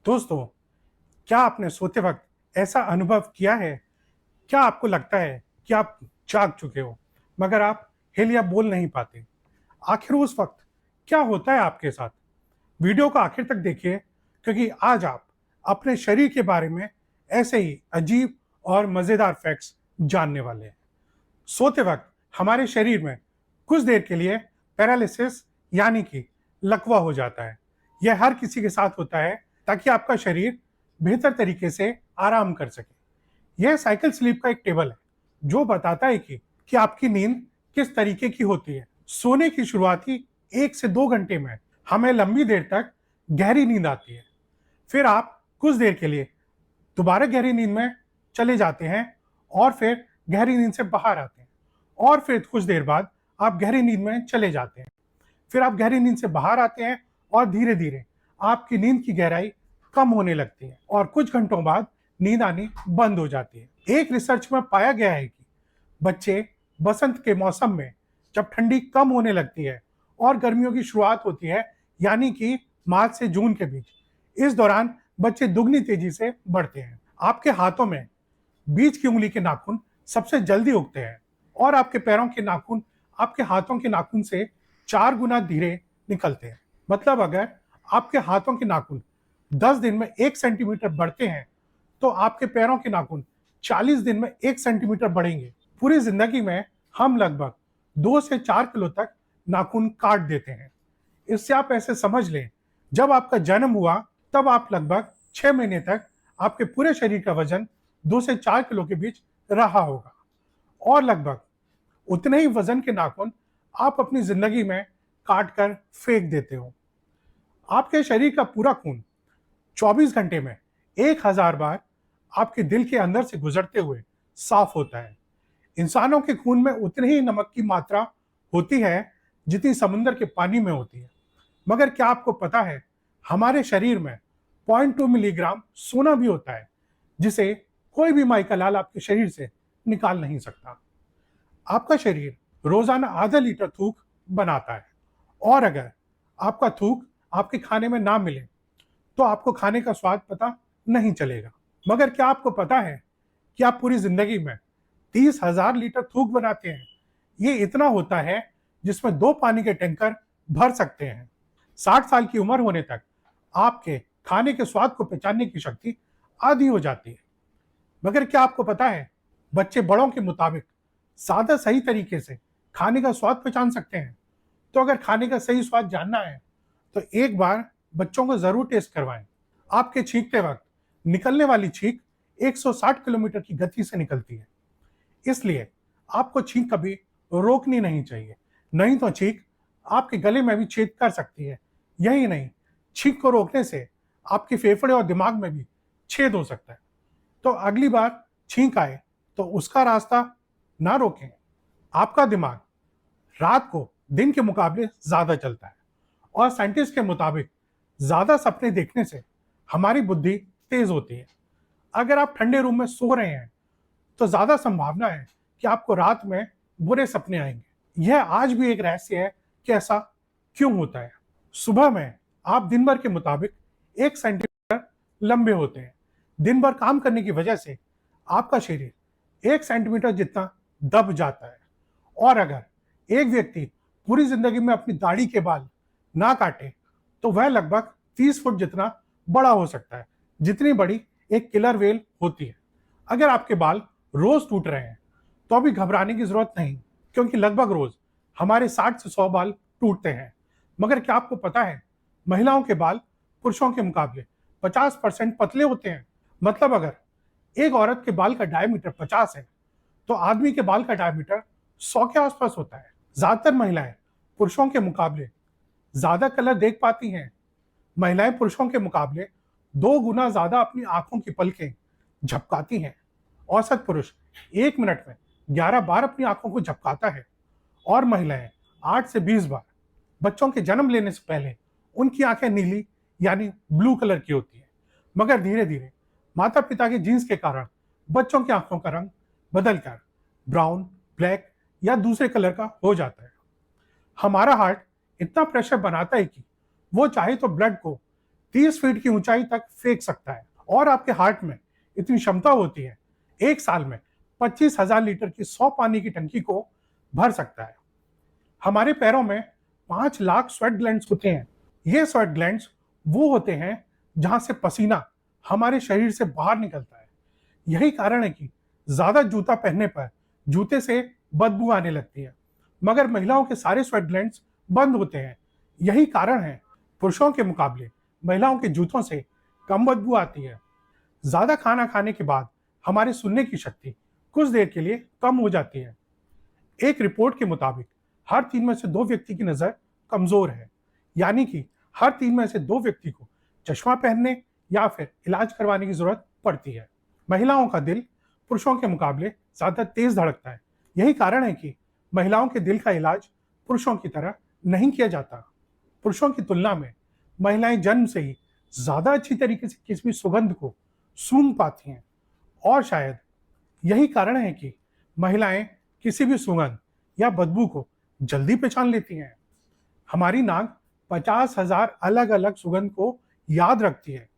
दोस्तों, क्या आपने सोते वक्त ऐसा अनुभव किया है? क्या आपको लगता है कि आप जाग चुके हो मगर आप हिल या बोल नहीं पाते? आखिर उस वक्त क्या होता है आपके साथ? वीडियो को आखिर तक देखिए, क्योंकि आज आप अपने शरीर के बारे में ऐसे ही अजीब और मज़ेदार फैक्ट्स जानने वाले हैं। सोते वक्त हमारे शरीर में कुछ देर के लिए पैरालिसिस यानी कि लकवा हो जाता है। यह हर किसी के साथ होता है ताकि आपका शरीर बेहतर तरीके से आराम कर सके। यह साइकिल स्लीप का एक टेबल है जो बताता है कि आपकी नींद किस तरीके की होती है। सोने की शुरुआती 1 से 2 घंटे में हमें लंबी देर तक गहरी नींद आती है। फिर आप कुछ देर के लिए दोबारा गहरी नींद में चले जाते हैं और फिर गहरी नींद से बाहर आते हैं और फिर कुछ देर बाद आप गहरी नींद में चले जाते हैं। फिर आप गहरी नींद से बाहर आते हैं और धीरे धीरे आपकी नींद की गहराई कम होने लगती है और कुछ घंटों बाद नींद आनी बंद हो जाती है। एक रिसर्च में पाया गया है कि बच्चे बसंत के मौसम में जब ठंडी कम होने लगती है और गर्मियों की शुरुआत होती है, यानी कि मार्च से जून के बीच, इस दौरान बच्चे दुगनी तेजी से बढ़ते हैं। आपके हाथों में बीच की उंगली के नाखून सबसे जल्दी उगते हैं और आपके पैरों के नाखून आपके हाथों के नाखून से 4 गुना धीरे निकलते हैं। मतलब अगर आपके हाथों के नाखून 10 दिन में 1 सेंटीमीटर बढ़ते हैं तो आपके पैरों के नाखून 40 दिन में 1 सेंटीमीटर बढ़ेंगे। पूरी जिंदगी में हम लगभग 2 से 4 किलो तक नाखून काट देते हैं। इससे आप ऐसे समझ लें, जब आपका जन्म हुआ तब आप लगभग 6 महीने तक आपके पूरे शरीर का वजन 2 से 4 किलो के बीच रहा होगा और लगभग उतने ही वजन के नाखून आप अपनी जिंदगी में काट कर फेंक देते हो। आपके शरीर का पूरा खून 24 घंटे में 1000 बार आपके दिल के अंदर से गुजरते हुए साफ होता है। इंसानों के खून में उतनी ही नमक की मात्रा होती है जितनी समुद्र के पानी में होती है। मगर क्या आपको पता है, हमारे शरीर में 0.2 मिलीग्राम सोना भी होता है जिसे कोई भी माई का लाल आपके शरीर से निकाल नहीं सकता। आपका शरीर रोजाना आधा लीटर थूक बनाता है और अगर आपका थूक आपके खाने में ना मिले तो आपको खाने का स्वाद पता नहीं चलेगा। मगर क्या आपको पता है कि आप पूरी जिंदगी में 30,000 लीटर थूक बनाते हैं? ये इतना होता है जिसमें 2 पानी के टैंकर भर सकते हैं। 60 साल की उम्र होने तक आपके खाने के स्वाद को पहचानने की शक्ति आधी हो जाती है। मगर क्या आपको पता है, बच्चे बड़ों के मुताबिक ज्यादा सही तरीके से खाने का स्वाद पहचान सकते हैं। तो अगर खाने का सही स्वाद जानना है तो एक बार बच्चों को जरूर टेस्ट करवाएं। आपके छींकते वक्त निकलने वाली छींक 160 किलोमीटर की गति से निकलती है, इसलिए आपको छींक कभी रोकनी नहीं चाहिए, नहीं तो छींक आपके गले में भी छेद कर सकती है। यही नहीं, छींक को रोकने से आपके फेफड़े और दिमाग में भी छेद हो सकता है। तो अगली बार छींक आए तो उसका रास्ता ना रोकें। आपका दिमाग रात को दिन के मुकाबले ज्यादा चलता है और साइंटिस्ट के मुताबिक ज्यादा सपने देखने से हमारी बुद्धि तेज होती है। अगर आप ठंडे रूम में सो रहे हैं तो ज्यादा संभावना है कि आपको रात में बुरे सपने आएंगे। यह आज भी एक रहस्य है कि ऐसा क्यों होता है। सुबह में आप दिन भर के मुताबिक 1 सेंटीमीटर लंबे होते हैं। दिन भर काम करने की वजह से आपका शरीर 1 सेंटीमीटर जितना दब जाता है और अगर एक व्यक्ति पूरी जिंदगी में अपनी दाढ़ी के बाल ना काटे तो वह लगभग 30 फुट जितना बड़ा हो सकता है, जितनी बड़ी एक किलर वेल होती है। अगर आपके बाल रोज टूट रहे हैं तो अभी घबराने की जरूरत नहीं, क्योंकि लगभग रोज हमारे 60 से 100 बाल टूटते हैं। मगर क्या आपको पता है, महिलाओं के बाल पुरुषों के मुकाबले 50% पतले होते हैं। मतलब अगर एक औरत के बाल का डायमीटर 50 है तो आदमी के बाल का डायमीटर 100 के आसपास होता है। ज्यादातर महिलाएं पुरुषों के मुकाबले ज्यादा कलर देख पाती हैं। महिलाएं पुरुषों के मुकाबले 2 गुना ज्यादा अपनी आंखों की पलकें झपकाती हैं। औसत पुरुष 1 मिनट में 11 बार अपनी आंखों को झपकाता है और महिलाएं 8 से 20 बार। बच्चों के जन्म लेने से पहले उनकी आंखें नीली यानी ब्लू कलर की होती है, मगर धीरे धीरे माता पिता के जीन्स के कारण बच्चों की आंखों का रंग बदलकर ब्राउन, ब्लैक या दूसरे कलर का हो जाता है। हमारा हार्ट इतना प्रेशर बनाता है कि वो चाहे तो ब्लड को 30 फीट की ऊंचाई तक फेंक सकता है। और आपके हार्ट में इतनी क्षमता होती है, एक साल में 25,000 लीटर की 100 पानी की टंकी को भर सकता है। हमारे पैरों में 5 लाख स्वेट ग्लैंड्स होते हैं। ये स्वेट ग्लैंड्स वो होते हैं जहां से पसीना हमारे शरीर से बाहर निकलता है। यही कारण है कि ज्यादा जूता पहनने पर जूते से बदबू आने लगती है, मगर महिलाओं के सारे स्वेट ग्लैंड्स बंद होते हैं। यही कारण है पुरुषों के मुकाबले महिलाओं के जूतों से कम बदबू आती है। ज्यादा खाना खाने के बाद हमारे सुनने की शक्ति कुछ देर के लिए कम हो जाती है। एक रिपोर्ट के मुताबिक हर 3 में से 2 व्यक्ति की नजर कमजोर है, यानी कि हर 3 में से 2 व्यक्ति को चश्मा पहनने या फिर इलाज करवाने की जरूरत पड़ती है। महिलाओं का दिल पुरुषों के मुकाबले ज्यादा तेज धड़कता है। यही कारण है कि महिलाओं के दिल का इलाज पुरुषों की तरह नहीं किया जाता। पुरुषों की तुलना में महिलाएं जन्म से ही ज्यादा अच्छी तरीके से किसी भी सुगंध को सूंघ पाती हैं, और शायद यही कारण है कि महिलाएं किसी भी सुगंध या बदबू को जल्दी पहचान लेती हैं। हमारी नाक 50,000 अलग अलग सुगंध को याद रखती है।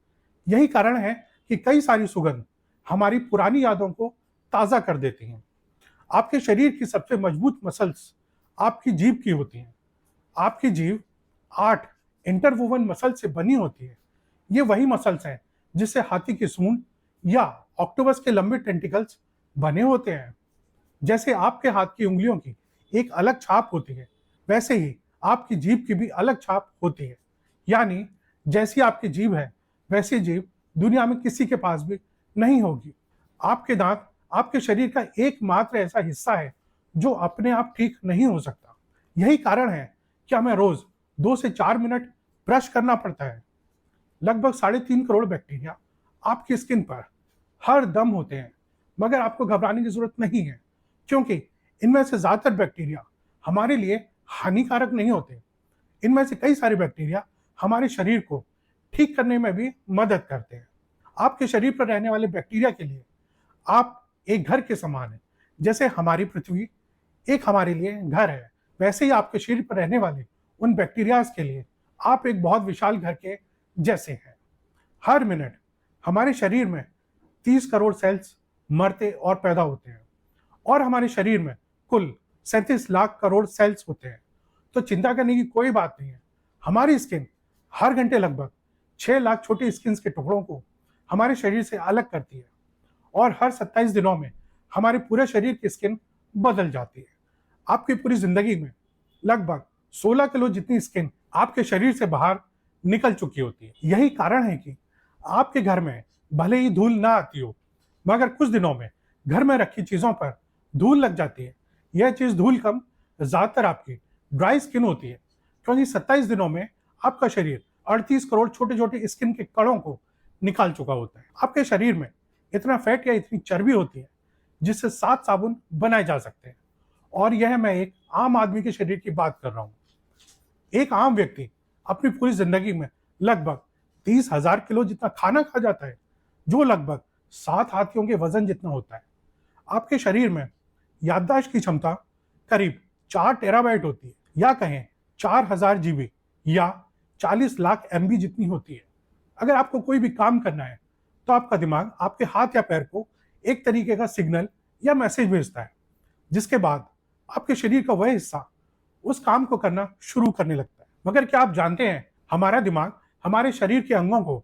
यही कारण है कि कई सारी सुगंध हमारी पुरानी यादों को ताज़ा कर देती हैं। आपके शरीर की सबसे मजबूत मसल्स आपकी जीभ की होती हैं। आपकी जीभ 8 इंटरवोवन मसल से बनी होती है। ये वही मसल्स हैं जिससे हाथी की सूंड या ऑक्टोपस के लंबे टेंटिकल्स बने होते हैं। जैसे आपके हाथ की उंगलियों की एक अलग छाप होती है, वैसे ही आपकी जीभ की भी अलग छाप होती है। यानी जैसी आपकी जीभ है, वैसी जीभ दुनिया में किसी के पास भी नहीं होगी। आपके दांत आपके शरीर का एकमात्र ऐसा हिस्सा है जो अपने आप ठीक नहीं हो सकता। यही कारण है कि हमें रोज 2 से 4 मिनट ब्रश करना पड़ता है। लगभग 3.5 करोड़ बैक्टीरिया आपकी स्किन पर हर दम होते हैं, मगर आपको घबराने की जरूरत नहीं है, क्योंकि इनमें से ज्यादातर बैक्टीरिया हमारे लिए हानिकारक नहीं होते। इनमें से कई सारे बैक्टीरिया हमारे शरीर को ठीक करने में भी मदद करते हैं। आपके शरीर पर रहने वाले बैक्टीरिया के लिए आप एक घर के समान हैं। जैसे हमारी पृथ्वी एक हमारे लिए घर है, वैसे ही आपके शरीर पर रहने वाले उन बैक्टीरियाज के लिए आप एक बहुत विशाल घर के जैसे हैं। हर मिनट हमारे शरीर में 30 करोड़ सेल्स मरते और पैदा होते हैं, और हमारे शरीर में कुल 37 लाख करोड़ सेल्स होते हैं। तो चिंता करने की कोई बात नहीं है। हमारी स्किन हर घंटे लगभग 6 लाख छोटे स्किन के टुकड़ों को हमारे शरीर से अलग करती है, और हर 27 दिनों में हमारे पूरे शरीर की स्किन बदल जाती है। आपकी पूरी जिंदगी में लगभग 16 किलो जितनी स्किन आपके शरीर से बाहर निकल चुकी होती है। यही कारण है कि आपके घर में भले ही धूल ना आती हो, मगर कुछ दिनों में घर में रखी चीजों पर धूल लग जाती है। यह चीज धूल कम ज्यादातर आपकी ड्राई स्किन होती है, क्योंकि 27 दिनों में आपका शरीर 38 करोड़ छोटे छोटे स्किन के कणों को निकाल चुका होता है। आपके शरीर में इतना फैट या इतनी चर्बी होती है जिससे 7 साबुन बनाए जा सकते हैं, और यह मैं एक आम आदमी के शरीर की बात कर रहा हूँ। एक आम व्यक्ति अपनी पूरी जिंदगी में लगभग 30,000 किलो जितना खाना खा जाता है, जो लगभग 7 हाथियों के वजन जितना होता है। आपके शरीर में याददाश्त की क्षमता करीब 4 टेराबाइट होती है, या कहें 4000 जीबी या 40 लाख एमबी जितनी होती है। अगर आपको कोई भी काम करना है तो आपका दिमाग आपके हाथ या पैर को एक तरीके का सिग्नल या मैसेज भेजता है, जिसके बाद आपके शरीर का वह हिस्सा उस काम को करना शुरू करने लगता है। मगर क्या आप जानते हैं, हमारा दिमाग हमारे शरीर के अंगों को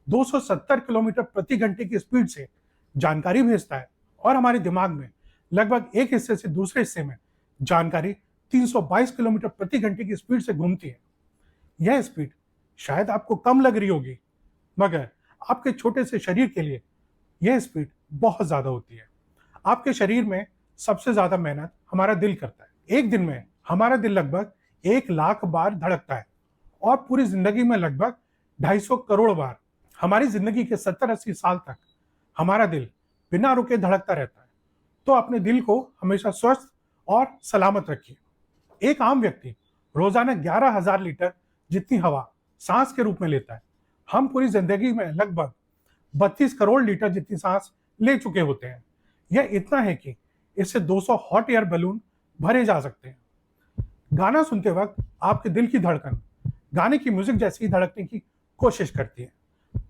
270 किलोमीटर प्रति घंटे की स्पीड से जानकारी भेजता है, और हमारे दिमाग में लगभग एक हिस्से से दूसरे हिस्से में जानकारी 322 किलोमीटर प्रति घंटे की स्पीड से घूमती है। यह स्पीड शायद आपको कम लग रही होगी, मगर आपके छोटे से शरीर के लिए यह स्पीड बहुत ज्यादा होती है। आपके शरीर में सबसे ज्यादा मेहनत हमारा दिल करता है। एक दिन में हमारा दिल लगभग 1 लाख बार धड़कता है, और पूरी जिंदगी में लगभग 250 करोड़ बार। हमारी जिंदगी के 70-80 साल तक हमारा दिल बिना रुके धड़कता रहता है। तो अपने दिल को हमेशा स्वस्थ और सलामत रखिए। एक आम व्यक्ति रोजाना 11,000 लीटर जितनी हवा सांस के रूप में लेता है। हम पूरी जिंदगी में लगभग 32 करोड़ लीटर जितनी सांस ले चुके होते हैं। यह इतना है कि इससे 200 हॉट एयर बैलून भरे जा सकते हैं। गाना सुनते वक्त आपके दिल की धड़कन गाने की म्यूजिक जैसी ही धड़कने की कोशिश करती है।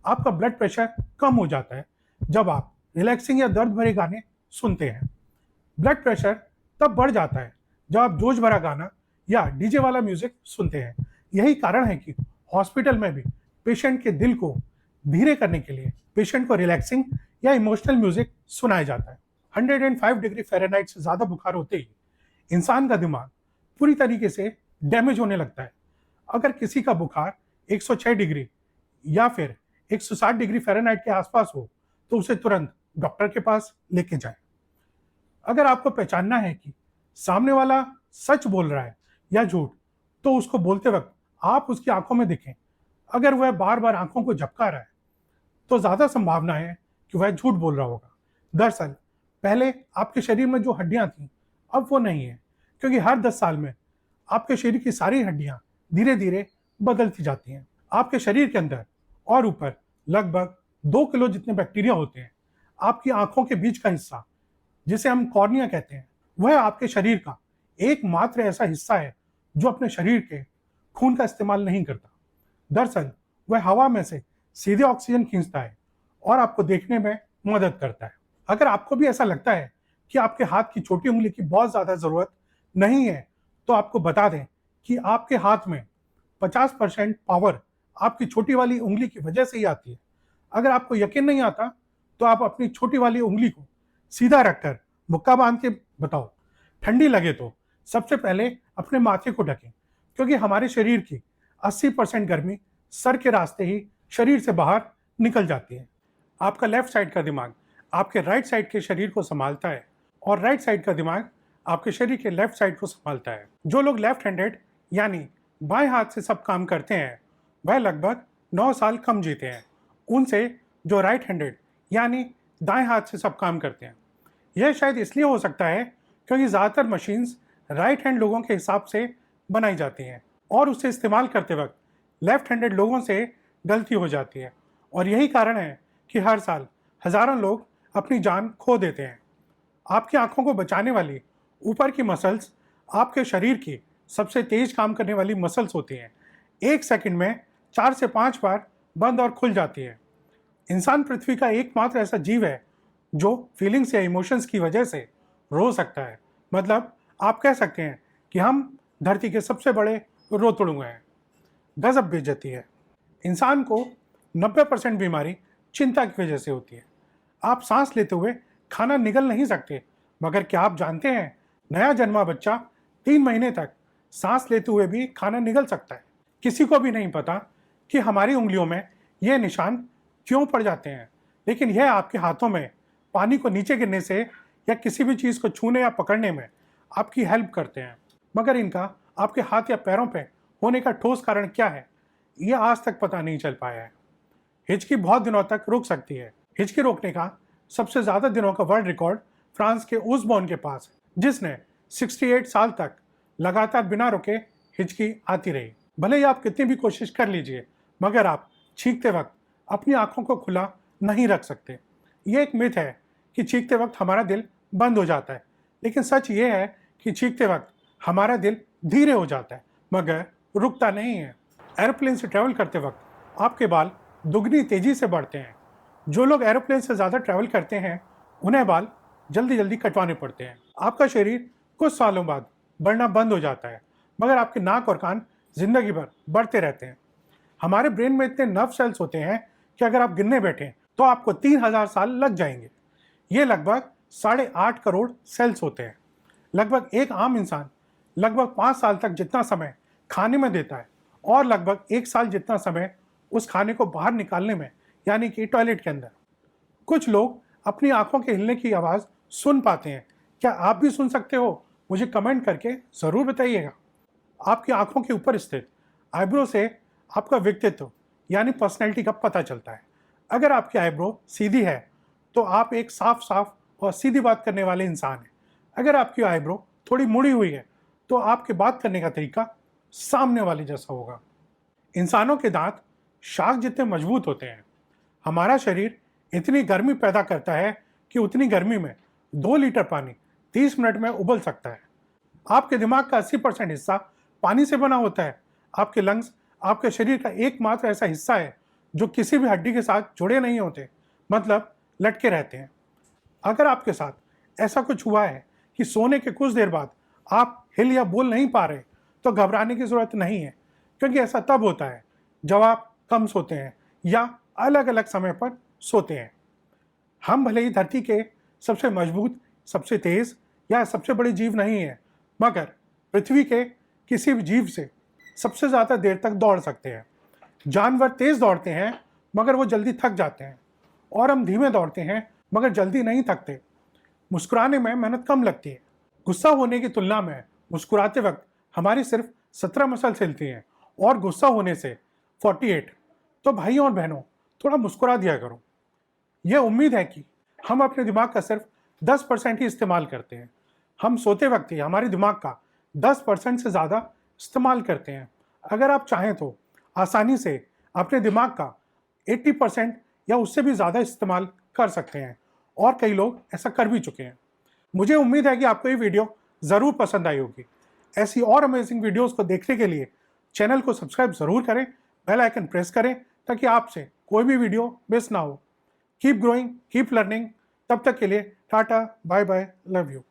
आपका ब्लड प्रेशर कम हो जाता है जब आप रिलैक्सिंग या दर्द भरे गाने सुनते हैं। ब्लड प्रेशर तब बढ़ जाता है जब आप जोश भरा गाना या डीजे वाला म्यूजिक सुनते हैं। यही कारण है कि हॉस्पिटल में भी पेशेंट के दिल को धीरे करने के लिए पेशेंट को रिलैक्सिंग या इमोशनल म्यूजिक सुनाया जाता है। 105 डिग्री फ़ारेनहाइट से ज़्यादा बुखार होते ही इंसान का दिमाग पूरी तरीके से डैमेज होने लगता है। अगर किसी का बुखार 106 डिग्री या फिर 160 डिग्री फ़ारेनहाइट के आसपास हो तो उसे तुरंत डॉक्टर के पास लेके जाएं। अगर आपको पहचानना है कि सामने वाला सच बोल रहा है या झूठ, तो उसको बोलते वक्त आप उसकी आंखों में देखें। अगर वह बार बार आंखों को झपका रहा है तो ज़्यादा संभावना है कि वह झूठ बोल रहा होगा। दरअसल पहले आपके शरीर में जो हड्डियां थीं अब वो नहीं है, क्योंकि हर 10 साल में आपके शरीर की सारी हड्डियां धीरे धीरे बदलती जाती हैं। आपके शरीर के अंदर और ऊपर लगभग 2 किलो जितने बैक्टीरिया होते हैं। आपकी आंखों के बीच का हिस्सा, जिसे हम कॉर्निया कहते हैं, वह आपके शरीर का एकमात्र ऐसा हिस्सा है जो अपने शरीर के खून का इस्तेमाल नहीं करता। दरअसल वह हवा में से सीधे ऑक्सीजन खींचता है और आपको देखने में मदद करता है। अगर आपको भी ऐसा लगता है कि आपके हाथ की छोटी उंगली की बहुत ज़्यादा ज़रूरत नहीं है, तो आपको बता दें कि आपके हाथ में 50% पावर आपकी छोटी वाली उंगली की वजह से ही आती है। अगर आपको यकीन नहीं आता तो आप अपनी छोटी वाली उंगली को सीधा रखकर मुक्का बांध के बताओ। ठंडी लगे तो सबसे पहले अपने माथे को ढकें, क्योंकि हमारे शरीर की 80% गर्मी सर के रास्ते ही शरीर से बाहर निकल जाती है। आपका लेफ्ट साइड का दिमाग आपके राइट साइड के शरीर को संभालता है और राइट साइड का दिमाग आपके शरीर के लेफ्ट साइड को संभालता है। जो लोग लेफ्ट हैंडेड यानी बाएं हाथ से सब काम करते हैं वह लगभग 9 साल कम जीते हैं उनसे जो राइट हैंडेड यानी दाएं हाथ से सब काम करते हैं। यह शायद इसलिए हो सकता है क्योंकि ज़्यादातर मशीन्स राइट हैंड लोगों के हिसाब से बनाई जाती हैं और उसे इस्तेमाल करते वक्त लेफ्ट हैंडेड लोगों से गलती हो जाती है, और यही कारण है कि हर साल हज़ारों लोग अपनी जान खो देते हैं। आपकी आंखों को बचाने वाली ऊपर की मसल्स आपके शरीर की सबसे तेज काम करने वाली मसल्स होती हैं। 1 सेकंड में 4 से 5 बार बंद और खुल जाती है। इंसान पृथ्वी का एकमात्र ऐसा जीव है जो फीलिंग्स या इमोशंस की वजह से रो सकता है। मतलब आप कह सकते हैं कि हम धरती के सबसे बड़े रोतड़ू हैं। गजब बेइज्जती है। इंसान को 90% बीमारी चिंता की वजह से होती है। आप सांस लेते हुए खाना निगल नहीं सकते, मगर क्या आप जानते हैं नया जन्मा बच्चा 3 महीने तक सांस लेते हुए भी खाना निगल सकता है। किसी को भी नहीं पता कि हमारी उंगलियों में ये निशान क्यों पड़ जाते हैं, लेकिन यह आपके हाथों में पानी को नीचे गिरने से या किसी भी चीज़ को छूने या पकड़ने में आपकी हेल्प करते हैं। मगर इनका आपके हाथ या पैरों पे होने का ठोस कारण क्या है, यह आज तक पता नहीं चल पाया है। हिचकी बहुत दिनों तक रुक सकती है। हिचकी रोकने का सबसे ज़्यादा दिनों का वर्ल्ड रिकॉर्ड फ्रांस के ओसबॉर्न के पास है, जिसने 68 साल तक लगातार बिना रुके हिचकी आती रही। भले ही आप कितनी भी कोशिश कर लीजिए, मगर आप छींकते वक्त अपनी आंखों को खुला नहीं रख सकते। ये एक मिथ है कि चीखते वक्त हमारा दिल बंद हो जाता है, लेकिन सच ये है कि चीखते वक्त हमारा दिल धीरे हो जाता है मगर रुकता नहीं है। एरोप्लेन से ट्रैवल करते वक्त आपके बाल दुगनी तेजी से बढ़ते हैं। जो लोग एरोप्लेन से ज़्यादा ट्रैवल करते हैं उन्हें बाल जल्दी जल्दी कटवाने पड़ते हैं। आपका शरीर कुछ सालों बाद बढ़ना बंद हो जाता है, मगर आपके नाक और कान जिंदगी भर बढ़ते रहते हैं। हमारे ब्रेन में इतने नर्व सेल्स होते हैं कि अगर आप गिनने बैठें तो आपको 3000 साल लग जाएंगे। ये लगभग 8.5 करोड़ सेल्स होते हैं। लगभग एक आम इंसान लगभग 5 साल तक जितना समय खाने में देता है और लगभग 1 साल जितना समय उस खाने को बाहर निकालने में, यानी कि टॉयलेट के अंदर। कुछ लोग अपनी आंखों के हिलने की आवाज़ सुन पाते हैं। क्या आप भी सुन सकते हो? मुझे कमेंट करके ज़रूर बताइएगा। आपकी आंखों के ऊपर स्थित आईब्रो से आपका व्यक्तित्व यानी पर्सनैलिटी का पता चलता है। अगर आपकी आईब्रो सीधी है तो आप एक साफ और सीधी बात करने वाले इंसान हैं। अगर आपकी आईब्रो थोड़ी मुड़ी हुई है तो आपके बात करने का तरीका सामने वाले जैसा होगा। इंसानों के दांत शार्क जितने मजबूत होते हैं। हमारा शरीर इतनी गर्मी पैदा करता है कि उतनी गर्मी में 2 लीटर पानी 30 मिनट में उबल सकता है। आपके दिमाग का 80% हिस्सा पानी से बना होता है। आपके लंग्स आपके शरीर का एकमात्र ऐसा हिस्सा है जो किसी भी हड्डी के साथ जुड़े नहीं होते, मतलब लटके रहते हैं। अगर आपके साथ ऐसा कुछ हुआ है कि सोने के कुछ देर बाद आप हिल या बोल नहीं पा रहे, तो घबराने की ज़रूरत नहीं है, क्योंकि ऐसा तब होता है जब आप कम सोते हैं या अलग अलग समय पर सोते हैं। हम भले ही धरती के सबसे मजबूत, सबसे तेज या सबसे बड़े जीव नहीं हैं, मगर पृथ्वी के किसी भी जीव से सबसे ज़्यादा देर तक दौड़ सकते हैं। जानवर तेज दौड़ते हैं मगर वो जल्दी थक जाते हैं, और हम धीमे दौड़ते हैं मगर जल्दी नहीं थकते। मुस्कुराने में मेहनत कम लगती है। गुस्सा होने की तुलना में मुस्कुराते वक्त हमारी सिर्फ 17 मसल्स हिलती हैं और गुस्सा होने से 48। तो भाइयों और बहनों, थोड़ा मुस्कुरा दिया करो। यह उम्मीद है कि हम अपने दिमाग का सिर्फ 10% ही इस्तेमाल करते हैं। हम सोते वक्त ही हमारे दिमाग का 10% से ज़्यादा इस्तेमाल करते हैं। अगर आप चाहें तो आसानी से अपने दिमाग का 80% या उससे भी ज़्यादा इस्तेमाल कर सकते हैं, और कई लोग ऐसा कर भी चुके हैं। मुझे उम्मीद है कि आपको ये वीडियो ज़रूर पसंद आई होगी। ऐसी और अमेजिंग वीडियोज़ को देखने के लिए चैनल को सब्सक्राइब ज़रूर करें, बेल आइकन प्रेस करें, ताकि आपसे कोई भी वीडियो मिस ना हो। Keep growing, keep learning. तब तक के लिए tata, bye bye, love you.